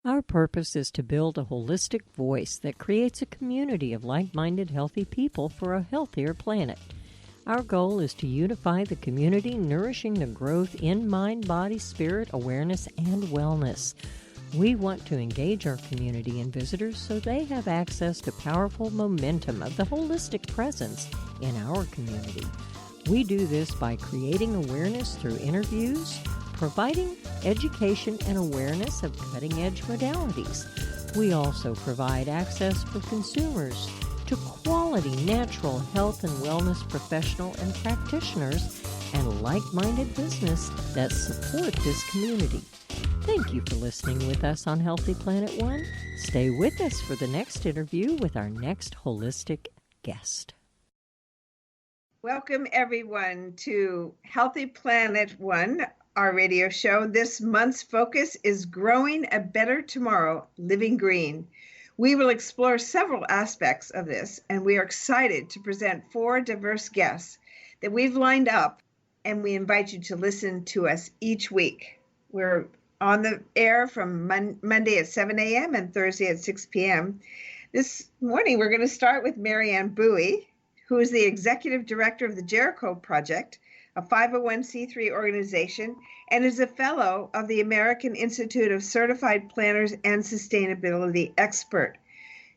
Our purpose is to build a holistic voice that creates a community of like-minded, healthy people for a healthier planet. Our goal is to unify the community, nourishing the growth in mind, body, spirit, awareness, and wellness. We want to engage our community and visitors so they have access to powerful momentum of the holistic presence in our community. We do this by creating awareness through interviews, providing education and awareness of cutting-edge modalities. We also provide access for consumers to quality natural health and wellness professional and practitioners and like-minded business that support this community. Thank you for listening with us on Healthy Planet One. Stay with us for the next interview with our next holistic guest. Welcome, everyone, to Healthy Planet One, our radio show. This month's focus is Growing a Better Tomorrow, Living Green. We will explore several aspects of this, and we are excited to present 4 diverse guests that we've lined up, and we invite you to listen to us each week. We're on the air from Monday at 7 a.m. and Thursday at 6 p.m. This morning, we're going to start with Mary Anne Bowie, who is the Executive Director of the Jericho Project, a 501c3 organization, and is a fellow of the American Institute of Certified Planners and Sustainability Expert.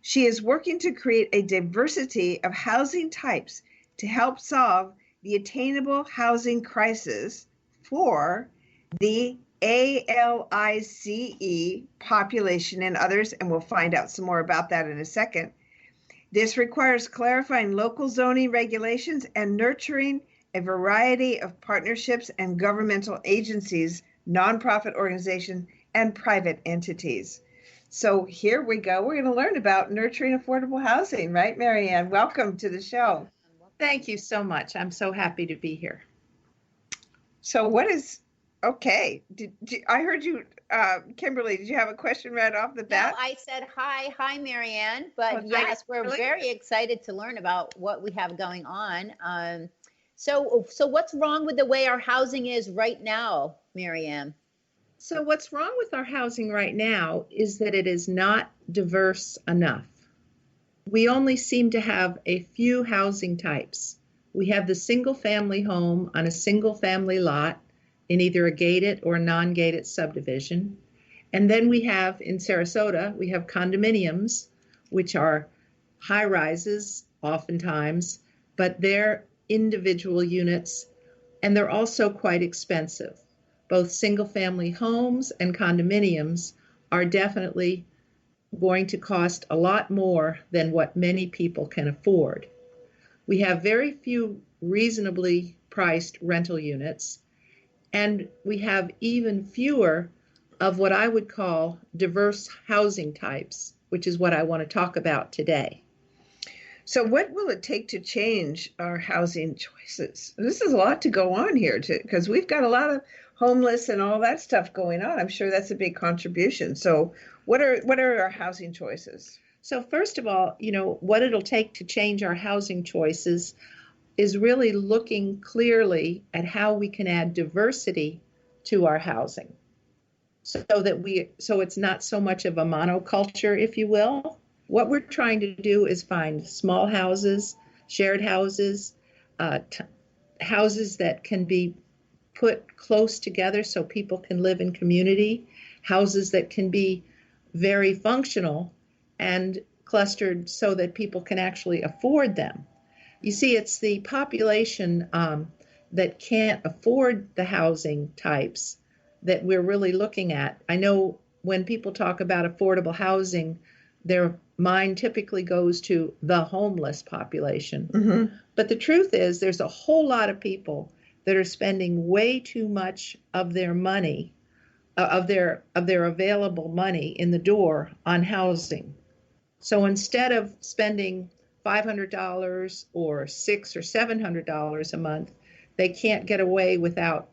She is working to create a diversity of housing types to help solve the attainable housing crisis for the ALICE population and others, and we'll find out some more about that in a second. This requires clarifying local zoning regulations and nurturing a variety of partnerships and governmental agencies, nonprofit organizations, and private entities. So here we go. We're going to learn about nurturing affordable housing, right, Mary Anne? Welcome to the show. Thank you so much. I'm so happy to be here. So okay. I heard you, Kimberly, did you have a question right off the bat? No, I said hi, Mary Anne. But yes, we're very excited to learn about what we have going on. So what's wrong with the way our housing is right now, Mary Anne? So what's wrong with our housing right now is that it is not diverse enough. We only seem to have a few housing types. We have the single-family home on a single-family lot in either a gated or non-gated subdivision. And then we have, in Sarasota, we have condominiums, which are high-rises oftentimes, but they're individual units, and they're also quite expensive. Both single-family homes and condominiums are definitely going to cost a lot more than what many people can afford. We have very few reasonably priced rental units, and we have even fewer of what I would call diverse housing types, which is what I want to talk about today. So what will it take to change our housing choices? This is a lot to go on here, because we've got a lot of homeless and all that stuff going on. I'm sure that's a big contribution. So what are our housing choices? So first of all, what it'll take to change our housing choices is really looking clearly at how we can add diversity to our housing, so it's not so much of a monoculture, if you will. What we're trying to do is find small houses, shared houses, houses that can be put close together so people can live in community, houses that can be very functional and clustered so that people can actually afford them. You see, it's the population that can't afford the housing types that we're really looking at. I know when people talk about affordable housing, their mind typically goes to the homeless population. Mm-hmm. But the truth is there's a whole lot of people that are spending way too much of their money, of their available money in the door on housing. So instead of spending $500 or $600 or $700 a month, they can't get away without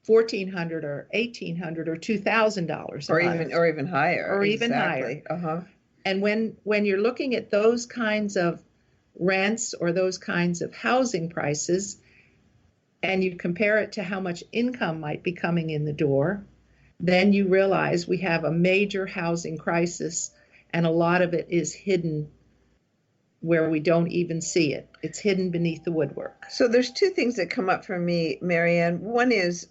$1,400 or $1,800 or $2,000 a month. Or even higher. Or even higher. Uh-huh. And when you're looking at those kinds of rents or those kinds of housing prices, and you compare it to how much income might be coming in the door, then you realize we have a major housing crisis, and a lot of it is hidden where we don't even see it. It's hidden beneath the woodwork. So there's two things that come up for me, Mary Anne. One is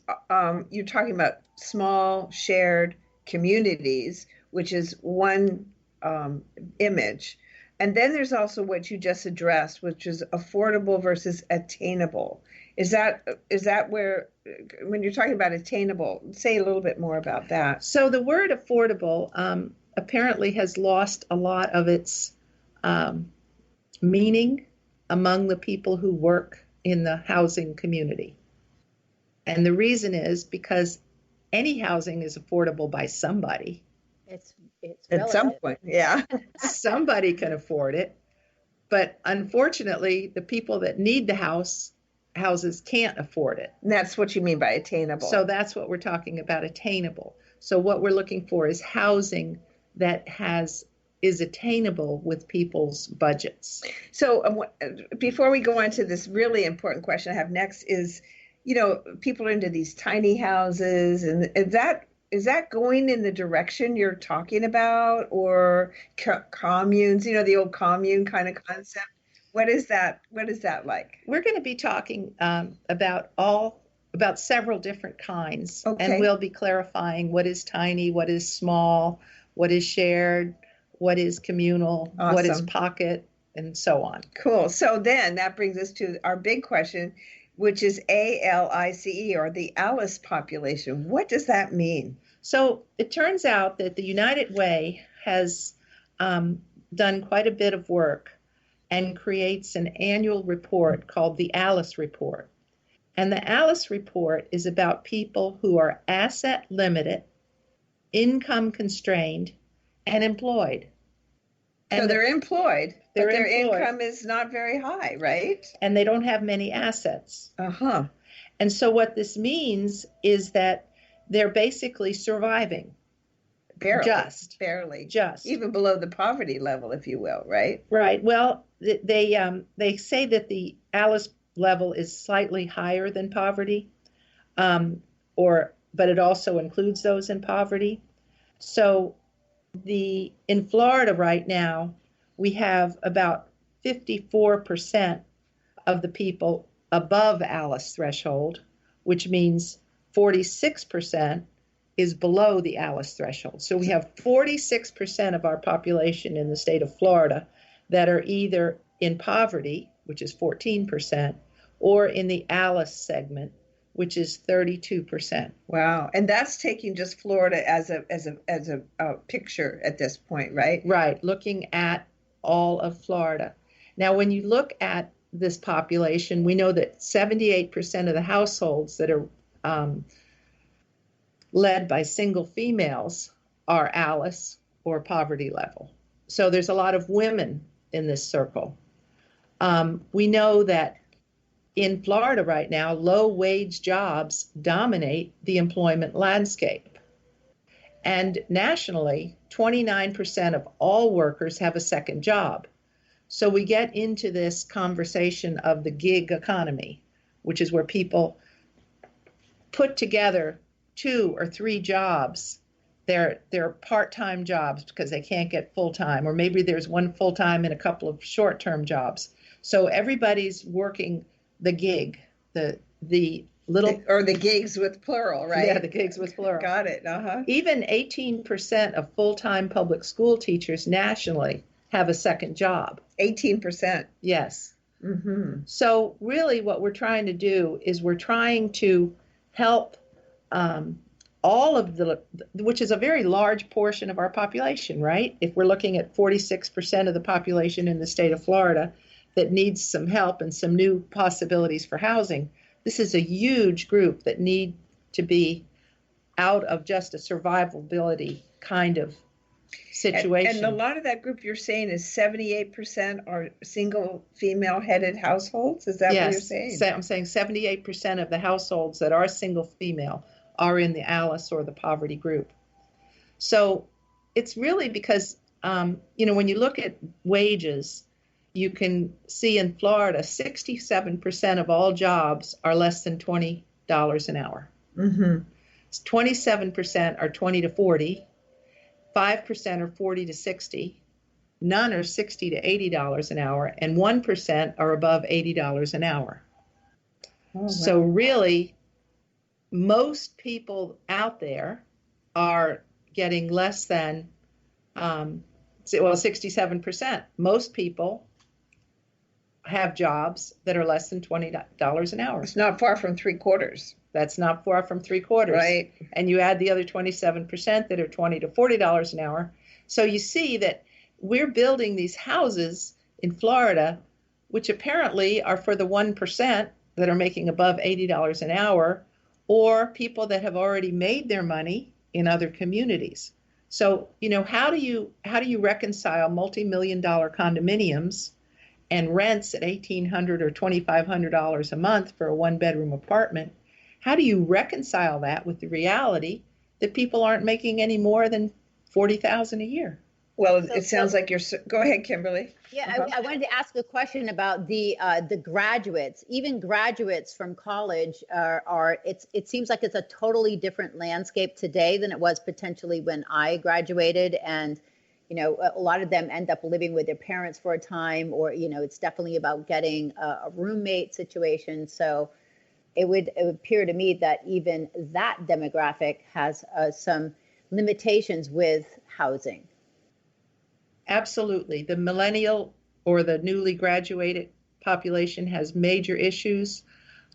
you're talking about small shared communities, which is one image. And then there's also what you just addressed, which is affordable versus attainable. Is that where, when you're talking about attainable, say a little bit more about that? So the word affordable apparently has lost a lot of its meaning among the people who work in the housing community. And the reason is because any housing is affordable by somebody. It's at some point, yeah. Somebody can afford it. But unfortunately, the people that need the houses can't afford it. And that's what you mean by attainable. So that's what we're talking about, attainable. So what we're looking for is housing that is attainable with people's budgets. So before we go on to this really important question I have next is, people are into these tiny houses, and is that going in the direction you're talking about, or communes, the old commune kind of concept? What is that like? We're going to be talking about several different kinds. Okay. And we'll be clarifying what is tiny, what is small, what is shared, what is communal, Awesome. What is pocket, and so on. Cool. So then that brings us to our big question, which is ALICE, or the Alice population. What does that mean? So it turns out that the United Way has done quite a bit of work and creates an annual report called the Alice Report. And the Alice Report is about people who are asset limited, income constrained, and employed. So they're employed, but their employed. income is not very high, right? And they don't have many assets. Uh-huh. And so what this means is that they're basically surviving. Barely. Barely. Even below the poverty level, if you will, right? Right. Well, they say that the Alice level is slightly higher than poverty, but it also includes those in poverty. So in Florida right now, we have about 54% of the people above Alice threshold, which means 46% is below the Alice threshold. So we have 46% of our population in the state of Florida that are either in poverty, which is 14%, or in the Alice segment, which is 32%. Wow. And that's taking just Florida as a picture at this point, right? Right. Looking at all of Florida. Now, when you look at this population, we know that 78% of the households that are led by single females are Alice or poverty level. So there's a lot of women in this circle. We know that in Florida right now, low-wage jobs dominate the employment landscape. And nationally, 29% of all workers have a second job. So we get into this conversation of the gig economy, which is where people put together 2 or 3 jobs. They're part-time jobs because they can't get full-time, or maybe there's one full-time and a couple of short-term jobs. So everybody's working the gig, the gigs with plural, right? Yeah, the gigs with plural. Got it. Uh-huh. Even 18% of full-time public school teachers nationally have a second job. 18%. Yes. Mm-hmm. So really what we're trying to do is we're trying to help all of which is a very large portion of our population, right? If we're looking at 46% of the population in the state of Florida that needs some help and some new possibilities for housing, this is a huge group that need to be out of just a survivability kind of situation. And a lot of that group you're saying is 78% are single female headed households? Is that what you're saying? I'm saying 78% of the households that are single female are in the Alice or the poverty group. So it's really because, when you look at wages, you can see in Florida, 67% of all jobs are less than $20 an hour. Mm-hmm. 27% are 20 to 40, 5% are 40 to 60, none are 60 to $80 an hour, and 1% are above $80 an hour. Oh, so wow. Really, most people out there are getting less than, 67%. Most people have jobs that are less than $20 an hour. It's not far from 3/4. That's not far from 3/4. Right. And you add the other 27% that are $20 to $40 an hour. So you see that we're building these houses in Florida, which apparently are for the 1% that are making above $80 an hour, or people that have already made their money in other communities. So, how do you reconcile multi-million-dollar condominiums and rents at $1,800 or $2,500 a month for a one-bedroom apartment? How do you reconcile that with the reality that people aren't making any more than $40,000 a year? Well, it sounds like you're. Go ahead, Kimberly. Yeah, I wanted to ask a question about the graduates. Even graduates from college it seems like it's a totally different landscape today than it was potentially when I graduated. And a lot of them end up living with their parents for a time, or it's definitely about getting a roommate situation. So it would appear to me that even that demographic has some limitations with housing. Absolutely. The millennial or the newly graduated population has major issues.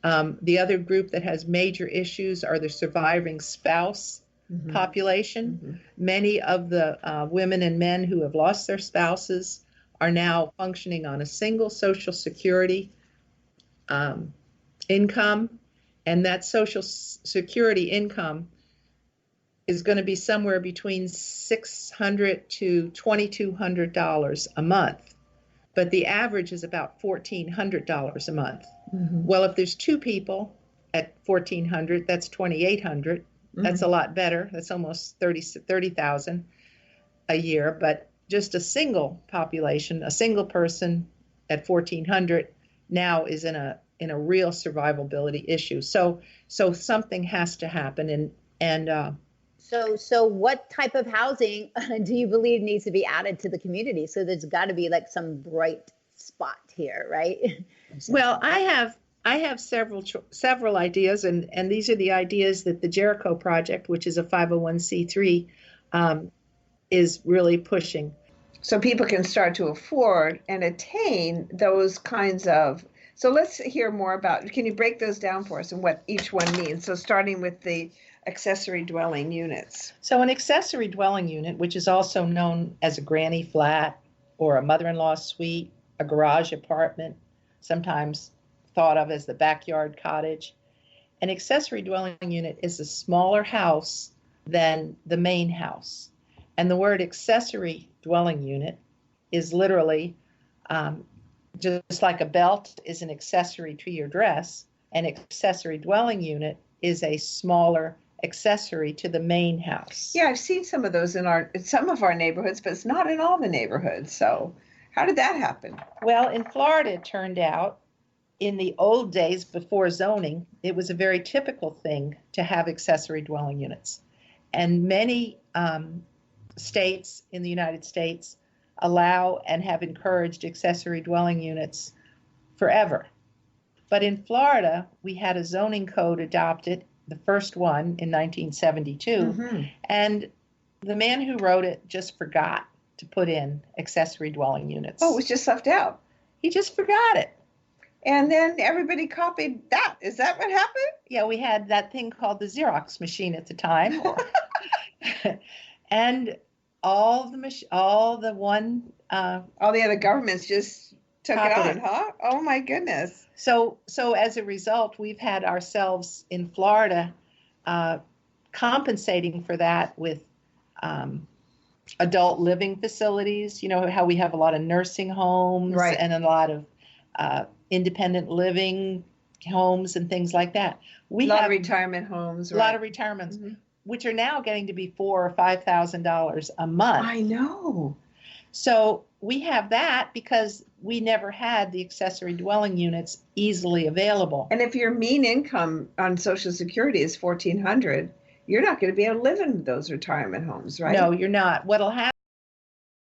The other group that has major issues are the surviving spouse population. Mm-hmm. Many of the women and men who have lost their spouses are now functioning on a single Social Security income, and that Social Security income is going to be somewhere between $600 to $2,200 a month, but the average is about $1,400 a month. Mm-hmm. Well, if there's two people at $1,400, that's $2,800. Mm-hmm. That's a lot better. That's almost $30,000 a year. But just a single population, a single person at $1,400 now is in a real survivability issue. So something has to happen, and So what type of housing do you believe needs to be added to the community? So there's got to be like some bright spot here, right? Well, I have several ideas, and these are the ideas that the Jericho Project, which is a 501c3, is really pushing. So people can start to afford and attain those kinds of. So let's hear more about. Can you break those down for us and what each one means? So starting with the accessory dwelling units. So an accessory dwelling unit, which is also known as a granny flat or a mother-in-law suite, a garage apartment, sometimes thought of as the backyard cottage. An accessory dwelling unit is a smaller house than the main house. And the word accessory dwelling unit is literally just like a belt is an accessory to your dress. An accessory dwelling unit is a smaller accessory to the main house. Yeah, I've seen some of those in some of our neighborhoods, but it's not in all the neighborhoods. So how did that happen? Well, in Florida, it turned out in the old days before zoning, it was a very typical thing to have accessory dwelling units. And many states in the United States allow and have encouraged accessory dwelling units forever. But in Florida, we had a zoning code adopted, the first one in 1972, mm-hmm. and the man who wrote it just forgot to put in accessory dwelling units. Oh, it was just left out. He just forgot it. And then everybody copied that. Is that what happened? Yeah, we had that thing called the Xerox machine at the time. And all the other governments just took it on, huh? Oh my goodness. So as a result, we've had ourselves in Florida compensating for that with adult living facilities. You know how we have a lot of nursing homes, right, and a lot of independent living homes and things like that. We have a lot of retirement homes. A lot of retirements, mm-hmm. which are now getting to be $4,000 or $5,000 a month. I know. So we have that because we never had the accessory dwelling units easily available. And if your mean income on Social Security is $1,400, you're not going to be able to live in those retirement homes, right? No, you're not. What'll happen